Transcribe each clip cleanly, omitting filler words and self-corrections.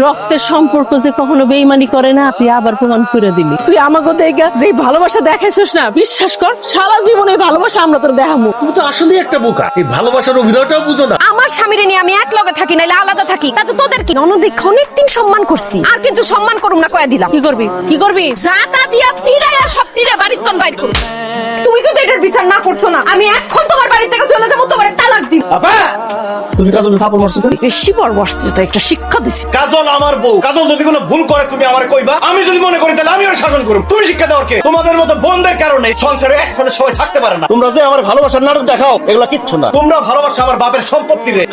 রক্তের সম্পর্ক যে কখনো বেইমানি করে না, তুই আবার প্রমাণ করে দিলি। তুই আমাকে দেখে যে ভালোবাসা দেখাইছিস না, বিশ্বাস কর সারা জীবনে ভালোবাসা আমরা তোর দেখাবো। তুমি তো আসলে একটা বোকা, এই ভালোবাসার অভিনয়টাও বুঝো না। আমার স্বামীরে নিয়ে আমি এক লগে থাকি নাইলে আলাদা থাকি, তাতে তোদের কি? অনধিক অনেকদিন সম্মান করছি, আর কিন্তু সম্মান করুম না কয়ে দিলাম। কি করবি কি করবি? জাতা দিয়া পিড়াইয়া সব টিরে বাড়ির তন বাইর করুম। তুমি যদি এটার বিচার না করছো না, আমি এখন তোমার বাড়ি থেকে চলে যাবো, তোমার তালাক দিব। আপা, তুমি কাজল থাপড় মারছো কেন? বেশি বড় বসতে তো একটা শিক্ষা দিছি। কাজল আমার বউ, কাজল যদি কোনো ভুল করে তুমি আমারে কইবা, আমি যদি মনে করি তাহলে আমি ওর শাসন করব। তুমি শিক্ষা দাও কে? তোমাদের মতো বোনদের কারণে সংসারে একসাথে সবাই থাকতে পারে না। তোমরা যে আমার ভালোবাসার নাটক দেখাও, এগুলা কিচ্ছু না। তোমরা ভালোবাসা আমার বাপের সম্পত্তি রে।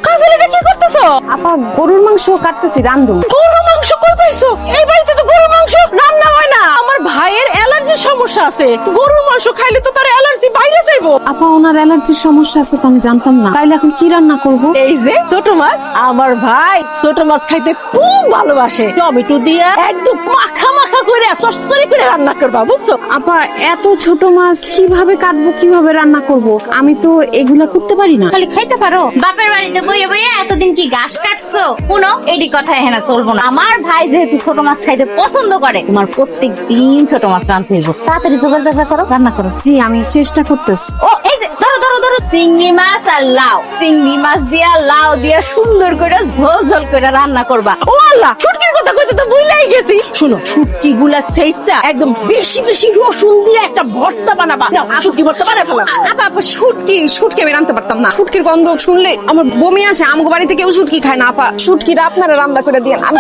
কাজল এটা কি করতেছো? আপা গরুর মাংস কাটতেছি, রান্ধুম। গরুর মাংস কই পাইছো? এই বাড়িতে তো গরুর মাংস রান্না হয় না। আমার ভাইয়ের অ্যালার্জির সমস্যা আছে, গরুর মাংস খাইলে তো তার অ্যালার্জি বাইরে যাইবো। আপা ওনার অ্যালার্জির সমস্যা আছে তো আমি জানতাম না, তাইলে এখন কি রান্না করব? এই যে ছোট মাছ, আমার ভাই ছোট মাছ খাইতে খুব ভালোবাসে। টমেটো দিয়ে একদম মাখা মাখা করে সরসরি করে রান্না করবা, বুঝছো? আপা এত ছোট মাছ কিভাবে কাটবো, কিভাবে রান্না করব? আমি তো এগুলা করতে পারি না। খালি খাইতে পারো? বাপের বাড়িতে বইয়ে বইয়ে এতদিন কি ঘাস কাটছো? কোনো এডি কথা এখানে চলবো না। আমার ভাই যেহেতু ছোট মাছ খাইতে পছন্দ করে, তোমার প্রত্যেক দিন ছোট মাছ রাঁধতে হইব। তাড়াতাড়ি যোগাযোগ করো, রান্না করো। জি আমি চেষ্টা করতেছি। ও এই যে ধরো ধরো ধরো, চিংড়ি মাছ আর লাউ, চিংড়ি মাছ দিয়া লাউ দিয়া সুন্দর করে ঝোল ঝোল করে রান্না করবা। ও আল্লাহ, শুটকির কথা কইতে তো ভুলেই গেছি। শুনো, শুটকি গুলা সেইসা একদম বেশি বেশি রসুন দিয়ে একটা ভর্তা বানাবা। নাও, শুটকি ভর্তা বানাই ফেলা। আপা আপা শুটকি আমি রান্নতে পারতাম না। শুটকির গন্ধ শুনলে আমার বমি আসে। আমগো বাড়িতে কেউ শুটকি খায় না। আপা শুটকির আপনারা রান্না করে দিয়েন। আমি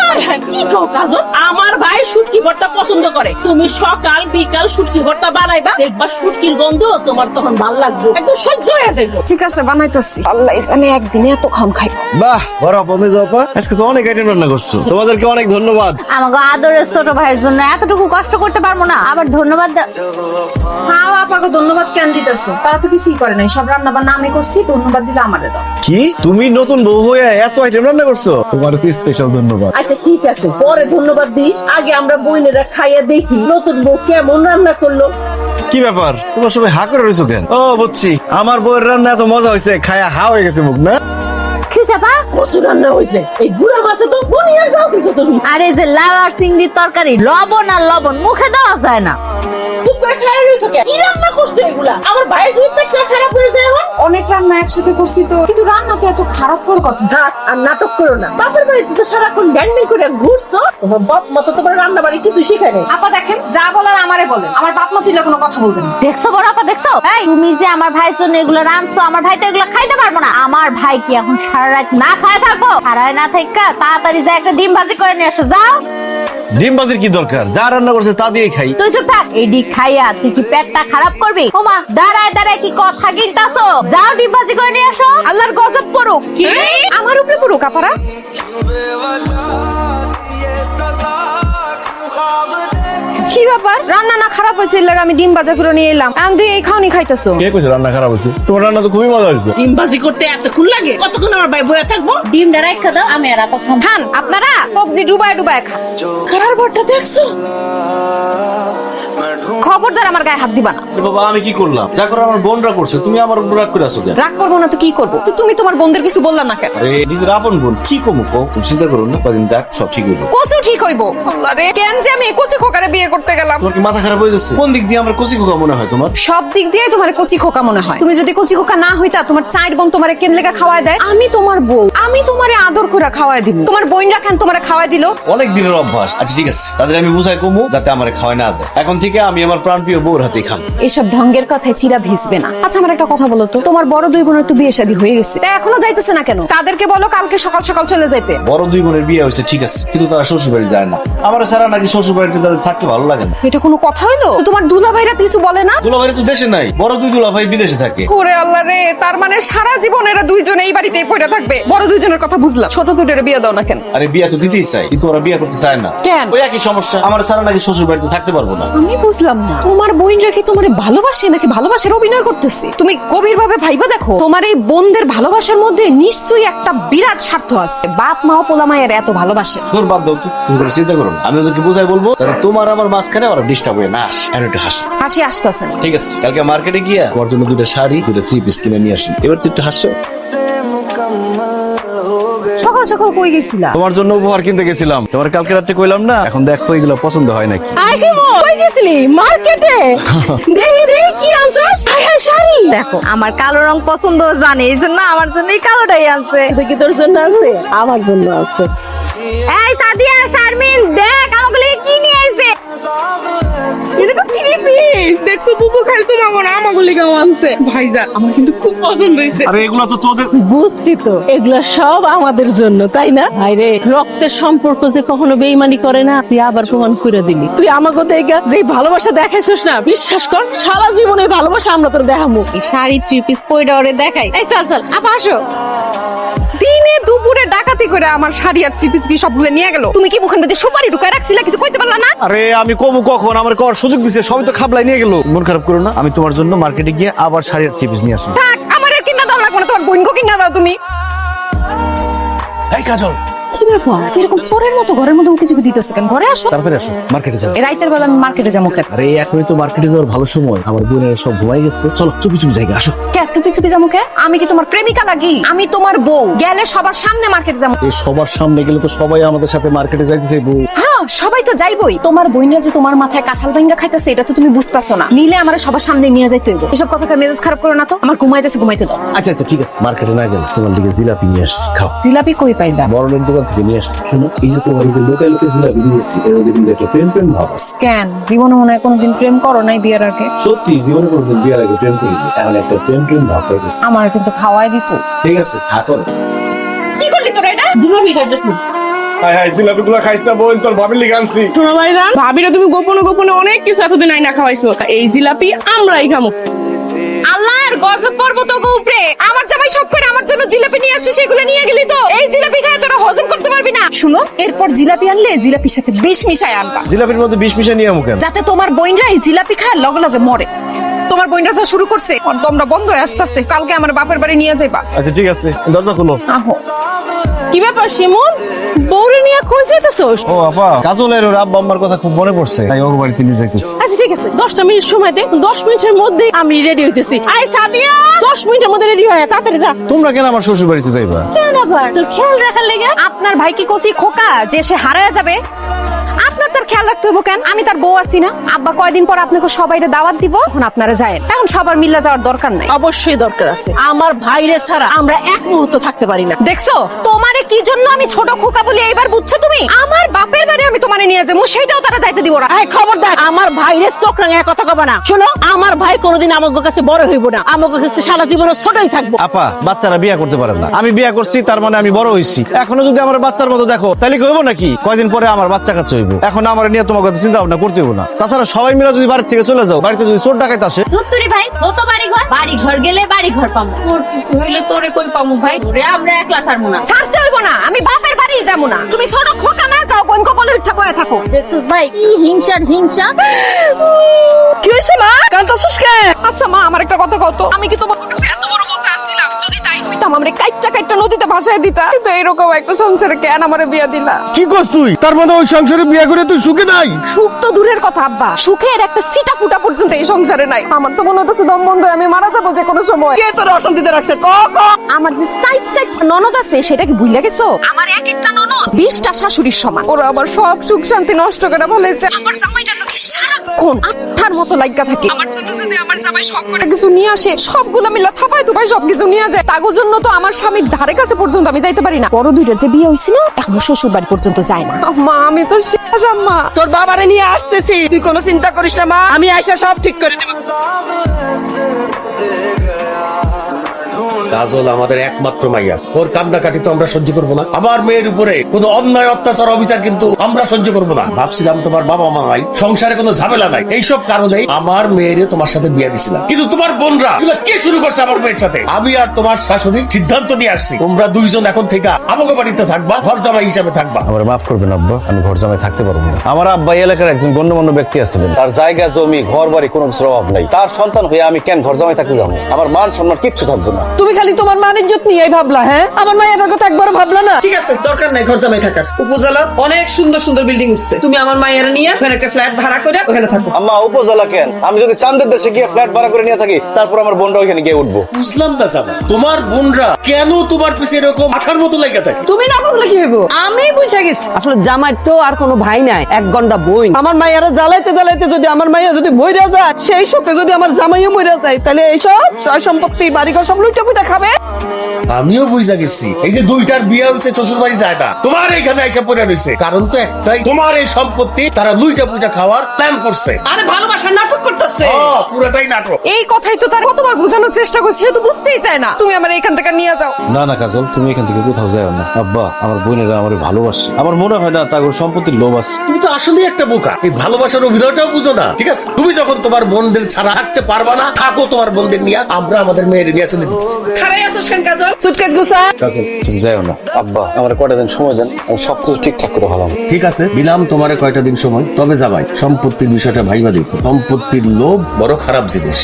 কি কও কাজল? আমার ভাই শুটকি ভর্তা পছন্দ করে। তুমি সকাল বিকাল শুটকি ভর্তা বানাইবা, দেখবা শুটকির গন্ধ তোমার তখন ভালো লাগবে, একদম সহ্য হয়ে যাবে। ঠিক আছে বানাইতেছি। আল্লাহ জানে একদিনে এত খাম খাই। বাহ, বড় আপা মেজো আপা, আজকে তো অনেক আইটেম রান্না করছো, তোমাদেরকে অনেক ধন্যবাদ। আমাকে আদরের ছোট ভাইয়ের জন্য এতটুকু কষ্ট করতে পারবো না, আবার ধন্যবাদ হ্যাঁ আপাকে ধন্যবাদ কেন দিতেছো? তারা তো কিছুই করে নাই, সব রান্না বান্না আমি করছি, ধন্যবাদ দিলে আমারে দাও। কি তুমি নতুন বউ হয়ে এত আইটেম রান্না করছো? তোমার তো স্পেশাল ধন্যবাদ। আচ্ছা ঠিক আছে, পরে ধন্যবাদ দিস। আগে আমরা বোনেরা খাইয়া দেখি নতুন বউ কেমন রান্না করলো। কি ব্যাপার, তোমার সবাই হা করে রয়েছো কেন? ও বুঝছি, আমার বউয়ের রান্না এত মজা হয়েছে, খায়া হা হয়ে গেছে মুখ না? কচু রান্না হয়েছে, এই গুড়া মাছে তো বনিয়ার যাও দিছো তুমি। আর এই যে লাউ আর চিংড়ির তরকারি, লবণ আর লবণ মুখে দেওয়া যায় না। চুপ করে খাইয়া রইছো কেন? কি রান্না করছো এগুলা? আমার ভাইয়ের যদি পেটটা খারাপ হয়েছে এখন। অনেক রান্না একসাথে করছি তো, কিন্তু রান্না তো এত খারাপ কোন কথা? থাক আর নাটক করো না। বাপের বাড়িতে তো সারাক্ষণ ব্যান্ডিং করে ঘুরছো, তোমার বাপ মা তো তোমার রান্না বাড়ি কিছু শিখায় নাই। আপা দেখেন, যা বলার আমারে বলেন, আমার বাপ মা তুইলে কোনো কথা বলবেন না। দেখছো বড় আপা, দেখছো? এই তুমি যে আমার ভাইয়ের জন্য এগুলো রাঁধছো, আমার ভাই তো এগুলো খাইতে পারবো না। আমার ভাই কি এখন সারা রাত না খায় থাকবো? সারায় না থাকা তাড়াতাড়ি যা একটা ডিম ভাজি করে নিয়ে এসো, যাও। ডিম বাজির কি দরকার? যা রান্না করছে তা দিয়ে খাই। তুই চুপ থাক, এই ডিম খাইয়া তুই কি পেটটা খারাপ করবি? ওমা দাঁড়ায় দাঁড়ায় কি কথা গিলতাছো? যাও ডিম ভাজি করে নিয়ে এসো। আল্লাহর গজব পড়ুক। কি? আমার উপরে পড়ুক আপারা। কি ব্যাপার, রান্না না খারাপ হয়েছে এর লাগি আমি ডিম ভাজা করে নিয়ে এলাম, এখন তুই এই খাওনি খাইতেছো? কে কইছে রান্না খারাপ হয়েছে? তোমার রান্না তো খুবই মজা হয়েছে। ডিম ভাজি করতে এতক্ষণ লাগে? কতক্ষণ আমার ভাই বইয়া থাকবো? ডিমটা রাখা দাও, আমি আর আপা খাবো। খান আপনারা, সবজি ডুবায় ডুবায় খান। খারাপ ভর্তা দেখছো? খবরদার আমার গায়ে হাত দিবা না। বাবা আমি কি করলাম? যা করে আমার বোনরা করছে, তুমি আমার উপর রাগ করে আসো কেন? রাগ করবো না তো কি করবো? তো তুমি তোমার বোনদের কিছু বললা না কেন? আরে নিজের আপন বোন, কি কমু কও? তুমি চিন্তা করো না, কদিন দেখ সব ঠিক হয়ে যাবে। কচু ঠিক হইবো? আল্লাহ রে, কেন যে আমি এই কচি খোকারে বিয়ে করতে গেলাম? তোমার কি মাথা খারাপ হয়ে গেছে? কোন দিক দিয়ে আমার কচি খোকা মনে হয় তোমার? সব দিক দিয়ে তোমার কচি খোকা মনে হয়। তুমি যদি কচি খোকা না হইতা, তোমার চার বোন তোমারে কেন লেগা খাওয়ায় দেয়? আমি তোমার বউ, আমি তোমারে আদর করে খাওয়ায় দিব। তোমার বোনরা কেন তোমারে খাওয়ায় দিল? অনেক দিনের অভ্যাস। আচ্ছা ঠিক আছে, তাদের আমি বুঝাই কমু যাতে আমার খাওয়াই না দেয়। এখন থেকে আমি আমার প্রাণপ্রিয় বউর হাতেই খাবো। এসব ঢঙ্গের কথায় চিরা ভিজবে না। আচ্ছা আমার একটা কথা বলো তো, তোমার বড় দুই বোনের তো বিয়ে শাদী হয়ে গেছে, তা এখনো যাইতেছে না কেন? তাদেরকে বলো কালকে সকাল সকাল চলে যাইতে। বড় দুই বোনের বিয়ে হয়েছে ঠিক আছে, কিন্তু তারা শ্বশুর বাড়ি যায় না। আমার ছাড়া নাকি শ্বশুর বাড়িতে তাদের থাকতে ভালো লাগে না। এটা কোনো কথা হইলো? তো তোমার দুলা ভাইরা কিছু বলে না? দুলাভাই তো দেশে নাই, বড় দুই দুলাভাই বিদেশে থাকে। ওরে আল্লাহ রে, তার মানে সারা জীবন এরা দুইজন এই বাড়িতেই পড়ে থাকবে। বড় দুইজনের কথা বুঝলাম, ছোট দুটোর বিয়ে দাও না কেন? আরে বিয়ে তো দিতেই চাই, কিন্তু ওরা বিয়ে করতে চায় না। কেন? ওই একই সমস্যা, আমার ছাড়া নাকি শ্বশুর বাড়িতে থাকতে পারবো না। আমি বুঝলাম না, তোমার বোনরা কি তোমার ভালোবাসে নাকি ভালোবাসার অভিনয় করতেছে? তুমি গভীর ভাবে ভাইবা দেখো, তোমার এই বোনদের ভালোবাসার মধ্যে নিশ্চয়ই একটা বিরাট স্বার্থ আছে। বাপ মাও পোলা মায়ের এত ভালোবাসে। তোর বাদ দাও তো, তুমি কোনো চিন্তা করো না। আমি ওদেরকে বোঝাই বলবো যাতে তোমার আমার মাঝখানে ওরা ডিস্টার্ব হয়ে না আসে। আর একটু হাসো। হাসি আসতেছে না। ঠিক আছে, কালকে মার্কেটে গিয়া তোমার জন্য দুটো শাড়ি, দুটো থ্রি পিস কিনে নিয়ে আসি। এবার তুই একটু হাসো। সকাল সকাল কই গেছিলা? তোমার জন্য উপহার কিনতে গেছিলাম, তোমার কালকে রাত্রে কইলাম না, এখন দেখো এগুলো পছন্দ হয় নাকি। আইসি কই গেছিলি? মার্কেটে। দেখি রে কি আনছস? হ্যাঁ শাড়ি। দেখো আমার কালো রং পছন্দ জানে, এই জন্য আমার জন্য এই কালোটাই আনছে। দেখি তোর জন্য আছে, আমার জন্য আছে। এই সাদিয়া, শারমিন, দেখ আমাগুলো কি নিয়ে আইছে। এরকম থ্রি পিস দেখছো বুবু খালি তোমাকে না আমাকে লিগাও আনছে। ভাইজান আমার কিন্তু খুব পছন্দ হয়েছে। আরে এগুলো তো তোদের। বুঝছি তো, এগুলা সব আমাদের জন্য, তাই না? ভাইরে রক্তের সম্পর্ক যে কখনো বেইমানি করে না, তুই আবার প্রমাণ করে দিলি। তুই আমাকে দেখে যে ভালোবাসা দেখাইছিস না, বিশ্বাস কর সারা জীবনে ভালোবাসা আমরা তোর দেখাবো। এই শাড়ি থ্রি পিস পয়টা ওরে দেখাই। এই চল চল আপা আসো। দিনে দুপুরে ডাকাতি করে আমার শাড়ি আর থ্রি পিস কি সবগুলো নিয়ে গেল। তুমি কি মুখের মধ্যে সুপারি ঢুকায় রাখছিলা, কিছু কইতে পারলা না? আরে আমি কবু কখন, আমার কর সুযোগ দিছে, সবই তো খাবলাই নিয়ে গেল। মন খারাপ করো না, আমি তোমার জন্য মার্কেটে গিয়ে আবার শাড়ি আর থ্রি পিস নিয়ে আসবো। থাক, আমার আর কিনা দাও লাগবে না, তোমার বোনকে কিনা দাও তুমি। এই কাজল, কি ব্যাপার এরকম চোরের মতো ঘরের মধ্যে উকি ঝুঁকি দিতেছো কেন? ঘরে আসো। তাড়াতাড়ি আসো, মার্কেটে যাও। এই রাতের বেলা আমি মার্কেটে যাবো কেন? আরে এখনই তো মার্কেটে যাওয়ার ভালো সময়, আমার বোনেরা সব ঘুমাই গেছে, চলো চুপি চুপি জায়গা আসো। কে চুপি চুপি যাবো কে? আমি কি তোমার প্রেমিকা লাগি? আমি তোমার বউ, গেলে সবার সামনে মার্কেট যাবো। এই সবার সামনে গেলে তো সবাই আমাদের সাথে মার্কেটে যাইতে চাইবো। হ্যাঁ সবাই তো যাইবই। তোমার বোনরা যে তোমার মাথায় কাঁঠাল ভাঙ্গা খাইতেছে এটা তো তুমি বুঝতেছো না। নিলে আমার সবার সামনে নিয়ে যাইতে হইব। এসব কথাকে মেজাজ খারাপ করো না তো। আমার ঘুমাইতেছে, ঘুমাইতে দাও। আচ্ছা আচ্ছা ঠিক আছে, মার্কেটে না গেলে তোমার দিকে জিলাপি নিয়ে আসছি, খাও। জিলাপি কই পাইবা? বড়নের দোকান থেকে নিয়ে আসছি। শোনো, এই যে তোমার এই যে লোকাল জিলাপি দিয়েছি, এর মধ্যে কিন্তু একটা প্রেম প্রেম ভাব আছে। কেন জীবনে মনে হয় কোনোদিন প্রেম করো নাই বিয়ের আগে? সত্যি জীবনে কোনোদিন বিয়ের আগে প্রেম করিনি, এখন একটা প্রেম প্রেম ভাব পাইতেছি। আমার কিন্তু খাওয়াই দিত। ঠিক আছে, হাতর। কি করলি তোরা এটা? হাই হাই, জিলাপিগুলো খাইছ না বোন, তোর ভাবির লিগে আনছি। শোনো ভাইজান, ভাবিরা তুমি গোপনে গোপনে অনেক কিছু এতদিন আইনা খাওয়াইছো, এই জিলাপি আমরাই খামো। আল্লাহর গজব পর্বত উপরে আমার জামাই শখ করে আমার জন্য জিলাপি নিয়ে আসছে, সেগুলো নিয়ে গেলি তো। এই জিলাপি খায় তোরা হজম করতে পারবি না। শুনো, এরপর জিলাপি আনলে জিলাপির সাথে বিষ মিশায় আনবা, জিলাপির মধ্যে বিষ মিশা নিয়ে মুখেন, যাতে তোমার বোনরা এই জিলাপি খায় লগে লগে মরে। তোমার বোনরা যা শুরু করছে আর তোমরা বন্ধ হয়ে আসতেছে। কালকে আমার বাপের বাড়ি নিয়ে যাইবা। আচ্ছা ঠিক আছে, দরজা খুলো। আহো। কি ব্যাপার শিমুল, বউরে নিয়ে কই যাইতেছস? ও আপা, কাজলের ওর আব্বা আম্মার কথা খুব মনে পড়ছে, তাই ওর বাড়িতে নিয়ে যাইতেছি। আচ্ছা ঠিক আছে, 10টা মিনিট সময় দে, 10 মিনিটের মধ্যে আমি রেডি হইতেছি। আই সাদিয়া, 10 মিনিটের মধ্যে রেডি হয়ে তাড়াতাড়ি যা। তোমরা কেন আমার শ্বশুর বাড়িতে যাইবা? কেন আবার তোর খেয়াল রাখার লেগে? আপনার ভাই কি কচি খোকা যে সে হারায় যাবে? আপনার তার খেয়াল রাখতে হইব কেন? আমি তার বউ আছি না? আব্বা কয়দিন পর আপনাকে সবাইরে দাওয়াত দিব, এখন আপনারা যায়। এখন সবার মিল্লা যাওয়ার দরকার নাই। অবশ্যই দরকার আছে, আমার ভাইরে ছাড়া আমরা এক মুহূর্ত থাকতে পারি না। দেখছো তোমারে কি জন্য আমি ছোট খোকা বলি এইবার বুঝছো তুমি? আমার বাপের বাড়ি আমি তোমারে নিয়ে যাবো, সেটাও তারা যাইতে দিব না। এই খবরদার, আমার ভাইরে চোখ রাঙায় কথা কবা না। শোনো, আমার ভাই কোনোদিন আমাদের কাছে বড় হইব না, আমাদের কাছে সারা জীবন ছোটই থাকবো। আপা, বাচ্চারা বিয়া করতে পারে না, আমি বিয়া করছি তার মানে আমি বড় হইছি। এখনো যদি আমার বাচ্চার মতো দেখো তাহলে কি হইব নাকি? কয়দিন পরে আমার বাচ্চা কাচ্চা হইব, এখন আমার নিয়ে তোমার কথা চিন্তা ভাবনা করতে হইব না। তাছাড়া সবাই মিলে যদি বাড়ি থেকে চলে যাও, বাড়িতে যদি চোর ডাকাইতে আসে। ধুত্তুরি ভাই, ও তো বাড়ি ঘর গেলে বাড়ি ঘর পাবো, তোর কিছু হইলে তোরে কই পাবো ভাই? ওরে আমরা একলা ছাড়বো না। ছাড়তে হইব না, আমি বাপের বাড়ি যাবো না। তুমি ছোট খোকা না, যাও বোন কলে উঠা কয়ে থাকো। দেখছিস ভাই কি হিংসা। কি হইছে মা, কাঁদতাছস কেন? আচ্ছা মা, আমার একটা কথা কত, আমি কি তোমার কাছে এত বড় বোঝা ছিলাম? যদি তাই হইতাম আমরা কাইটটা কাইটটা নদীতে ভাসায় দিতা, কিন্তু এরকম একটা সংসারে কেন আমারে বিয়া দিলা? কি করছ তুই? তার মানে ওই সংসারে বিয়া করে তুই সুখে নাই? সুখ তো দূরের কথা আব্বা, সুখের একটা সিটা ফুটা পর্যন্ত এই সংসারে নাই। আমার তো মনে হচ্ছে দম বন্ধ হয়ে আমি মারা যাবো যে কোনো সময়। কে তোর অশান্তিতে রাখছে? ক ক। আমার যে সাইড সাইড ননদ আছে সেটা কি ভুলে গেছো? আমার এক একটা ননদ 20টা শাশুড়ির সমান। ওরা আবার সব সুখ শান্তি নষ্ট করে ফেলেছে। আমার জামাইটা নাকি সারাক্ষণ আত্মার মতো লাগা থাকে। আমার জন্য যদি আমার জামাই শখ করে কিছু নিয়ে আসে, সবগুলো মিলা থাপায় তুপায় সবকিছু নিয়ে যায়। তাগো জন্য তো আমার স্বামীর ধারে কাছে পর্যন্ত আমি যাইতে পারি না। বড় দুইটার যে বিয়ে হইছিল এখনো শ্বশুর বাড়ি পর্যন্ত যায় না। মা আমি তো শেষ আম্মা। তোর বাবারে নিয়ে আসতেছি, তুই কোনো চিন্তা করিস না মা, আমি আইসা সব ঠিক করে দেব। কাজল আমাদের একমাত্র মাইয়া, ওর কান্নাকাটি তো আমরা সহ্য করবো না। আমার মেয়ের উপরে কোনো অন্যায় অত্যাচার অবিচার কিন্তু আমরা সহ্য করবো না। ভাবছিলাম তোমার বাবা মা নাই, সংসারে কোনো ঝামেলা নাই, এইসব কারণে আমার মেয়েরে তোমার সাথে বিয়ে দিছিলাম। কিন্তু তোমার বোনরা এগুলো কে শুরু করছে আমার মেয়ের সাথে? আমি আর তোমার শাশুড়ি সিদ্ধান্ত নিয়ে আসছি, তোমরা দুইজন এখন থেকে আমাকে বাড়িতে থাকবা, ঘর জামাই হিসাবে থাকবা। আমার মাফ করবেন আব্বা, আমি ঘর জামাই থাকতে পারবো না। আমার আব্বা এই এলাকার একজন গণ্যমান্য ব্যক্তি আছিলেন, তার জায়গা জমি ঘর বাড়ি কোনো কিছুর অভাব নাই। তার সন্তান হয়ে আমি কেন ঘর জামাই থাকতে যাবো? আমার মান সম্মান কিচ্ছু থাকবে না। তুমি খালি তোমার মান ইজ্জত নিয়েই ভাবলা, হ্যাঁ? আমার মায়ের কথা একবার ভাবলা না? ঠিক আছে, দরকার নাই ঘর জামাই থাকার। উপজেলা অনেক সুন্দর সুন্দর বিল্ডিং উঠছে, তুমি আমার মায়ের নিয়ে ওখানে একটা ফ্ল্যাট ভাড়া করে ওখানে থাকো। আম্মা উপজেলা কেন? আমি যদি চান্দের দেশে গিয়ে ফ্ল্যাট ভাড়া করে নিয়ে থাকি, তারপর আমার বোনটা ওইখানে গিয়ে উঠবো। বুঝলাম না জামাই, তোমার বোনরা কেন তোমার পিছে এরকম আঠার মতো লেগে থাকে? তুমি না বুঝলে কি হইব? আমি বুঝা গেছি, আসলে জামাই তো আর কোনো ভাই নাই, এক গন্ডা বই। আমার মায়েরা জ্বালাইতে জ্বালাইতে যদি আমার মাইয়া যদি মইরা যায়, সেই শোকে যদি আমার জামাইও মইরা যায়, তাহলে এইসব সয় সম্পত্তি বাড়িঘর সব লুইটা পুইটা খাবে। আমিও বুঝা গেছি, এই যে দুইটার বিয়ে হয়েছে শ্বশুর বাড়ি যায় না, তোমার এইখানে এসে পড়ে রয়েছে। কারণ তো একটাই, তোমার এই সম্পত্তি তারা লুইটা পুইটা খাওয়ার প্ল্যান করছে। আরে ভালোবাসার নাটক করতেছে। পুরোটাই নাটক। এই কথাই তো তার কতবার বোঝানোর চেষ্টা করছি, সে তো বুঝতেই চায় না। তুমি আমার এখান থেকে নিয়ে যাও। না না কাজল, তুমি এখান থেকে কোথাও যাও না। আব্বা আমার বোনেরা আমার ভালোবাসে, আমার মনে হয় না তাদের সম্পত্তির লোভ আছে। তুমি তো আসলে একটা বোকা, এই ভালোবাসার অভিনয়টাও বুঝো না। ঠিক আছে, তুমি যখন তোমার বোনদের ছাড়া থাকতে পারবা না, থাকো তোমার বোনদের নিয়ে, আমরা আমাদের মেয়ের নিয়ে চলে যেতেছি। খারাই আছিস কেন কাজল? সুটকেস গুছা। কাজল তুমি যাও না। আব্বা আমার কয়টা দিন সময় দেন, আমি সবকিছু ঠিকঠাক করে ভালো। ঠিক আছে, দিলাম তোমারে কয়টা দিন সময়। তবে যাবাই, সম্পত্তির বিষয়টা ভাইবা দেখো। সম্পত্তির লোভ বড় খারাপ জিনিস।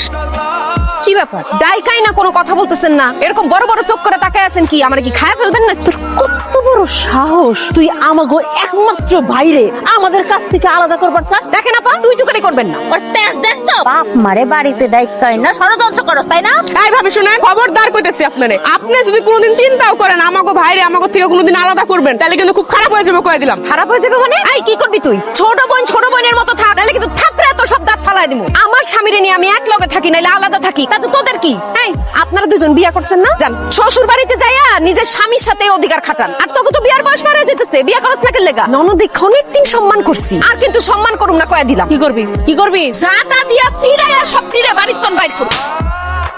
কি ব্যাপার, ডাইকাই না কোনো কথা বলতেছেন না? এরকম বড় বড় চোখ করে তাকায় আছেন কি? আমার কি খায়া ফেলবেন না? তোর কত বড় সাহস, তুই আমাগো একমাত্র ভাইরে আমাদের কাছ থেকে আলাদা করবার চাস? দেখেন আপা, তুই চুকারি করবেন না। ওর তেজ দেখছো? বাপ মারে বাড়িতে দায়িত্ব না, ষড়যন্ত্র করো তাই না? এই ভাবে শুনেন, খবরদার কইতেছি আপনারে, আপনি যদি কোনোদিন চিন্তাও করেন আমাগো ভাইরে আমাগো থেকে কোনোদিন আলাদা করবেন, তাহলে কিন্তু খুব খারাপ হয়ে যাবে, কয়ে দিলাম। খারাপ হয়ে যাবে মানে? এই কি করবি তুই? ছোট বোনের মতো থাক, নাহলে কিন্তু থাপড়ে তোর সব দাঁত ফালাই দিমু। আমার স্বামীরে নিয়ে আমি এক লগে থাকি, নাইলে আলাদা থাকি, তাতে তোদের কি? এই আপনারা দুজন বিয়া করছেন না? যান শ্বশুর বাড়িতে যাইয়া নিজের স্বামীর সাথে অধিকার খাটান। আর তোকে তো বিয়ার বয়স পার হয়ে যেতেছে, বিয়া করছ না কেন লেগা? ননদিক অনেকদিন সম্মান করছি, আর কিন্তু সম্মান করুম না, কয়ে দিলাম। কি করবি? কি করবি? জাটা দিয়া পিড়াইয়া সব টিরে বাড়ির তন বাইর করুম।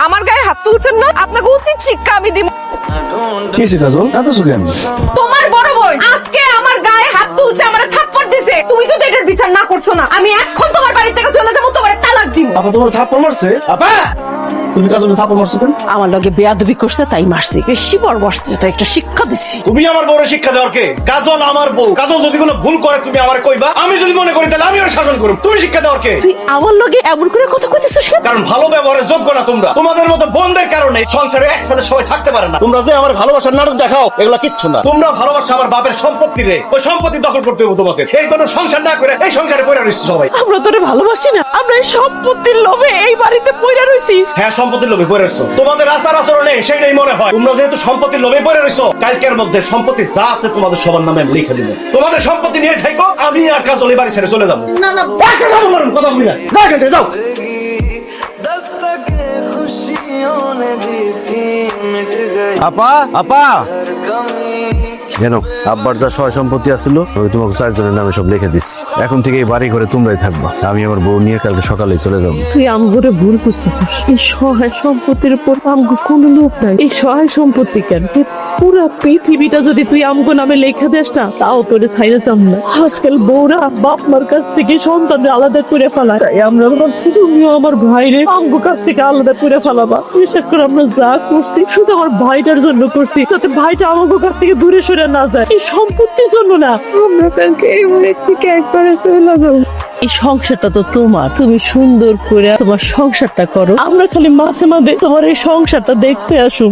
আমার গায়ে হাত তুলছেন না? আপনাকে উচিত শিক্ষা আমি দিব। কিসে কাজল কাঁদছো কেন? তোমার বড় বোন আজকে আমার গায়ে হাত তুলছে, আমারে থাপ্পড় দিছে। তুমি যদি এটার বিচার না করছো না, আমি এখন তোমার বাড়ি থেকে চলে যাবো, তোমারে তালাক দিব। আপা তোমার থাপ্পড় মারছে? আপা তুমি কাজলে থাপ্পড় মারছো কেন? আমার লগে বেয়াদবি করছে তাই মারছি, বেশি বড় বসছে তাই একটা শিক্ষা দিছি। তুমি আমার বউরে শিক্ষা দেওয়ার কে? কাজল আমার বউ, কাজল যদি কোনো ভুল করে তুমি আমার কইবা, আমি যদি মনে করি তাহলে আমি ওর শাসন করব। তুমি শিক্ষা দেওয়ার কে? তুই আমার লগে এমন করে কথা কইতেছিস কেন? কারণ ভালো ব্যবহারের যোগ্য না তোমরা। তোমাদের মতো বোনদের কারণে সংসারে একসাথে সবাই থাকতে পারে না। তোমরা যে আমার ভালোবাসার নাটক দেখাও, এগুলা কিচ্ছু না। তোমরা ভালোবাসা আমার বাপের সম্পত্তি রে, ওই সম্পত্তি দখল করতে হবে তোমাকে। এই কোনো সংসার না করে এই সংসারে পড়ে রইছো সবাই। আমরা তোরে ভালোবাসি না, আমরা এই সম্পত্তির লোভে এই বাড়িতে পইরা রইছি। হ্যাঁ, সম্পত্তির লোভে পড়ে রইছো। তোমাদের আচার আচরণে সেটাই মনে হয়। তোমরা যেহেতু সম্পত্তির লোভে পড়ে রইছো, কালকের মধ্যে সম্পত্তি যা আছে তোমাদের সবার নামে আমি লিখে দিব। তোমাদের সম্পত্তি নিয়ে থাকো, আমি আর কাজল এই বাড়ি ছেড়ে চলে যাবো। না না, কথা বলি না, যাও এখান থেকে, যাও। আপা আপা কেন? আব্বার যা সয় সম্পত্তি আছিল আমি তোমাকে 4 জনের নামে সব লিখে দিচ্ছি। এখন থেকে এই বাড়ি ঘরে তোমরাই থাকবা, আমি আমার বউ নিয়ে কালকে সকালে চলে যাবো। তুই আমগরে ভুল বুঝতেছিস। এই সহায় সম্পত্তির উপর আমগো কোনো লোভ নাই। এই সহায় সম্পত্তি কেন, এই পুরা পৃথিবীটা যদি তুই আমগো নামে লেখা দেস না, তাও তোরে ছাইরে যাম না। আজকাল বউরা বাপ মার কাছ থেকে সন্তানদের আলাদা করে ফেলায়, তাই আমরা ভাবছি তুমিও আমার ভাইরে আমগো কাছ থেকে আলাদা করে ফেলাবা। বিশ্বাস করে আমরা যা করছি শুধু আমার ভাইটার জন্য করছি, যাতে ভাইটা আমগো কাছ থেকে দূরে সরে না যায়, এই সম্পত্তির জন্য না। আমরা কালকে এই বাড়ি থেকে একবারে চলে যাবো। এই সংসারটা তো তোমার, তুমি সুন্দর করে তোমার সংসারটা করো, আমরা খালি মাঝে মাঝে তোমার এই সংসারটা দেখতে আসুম।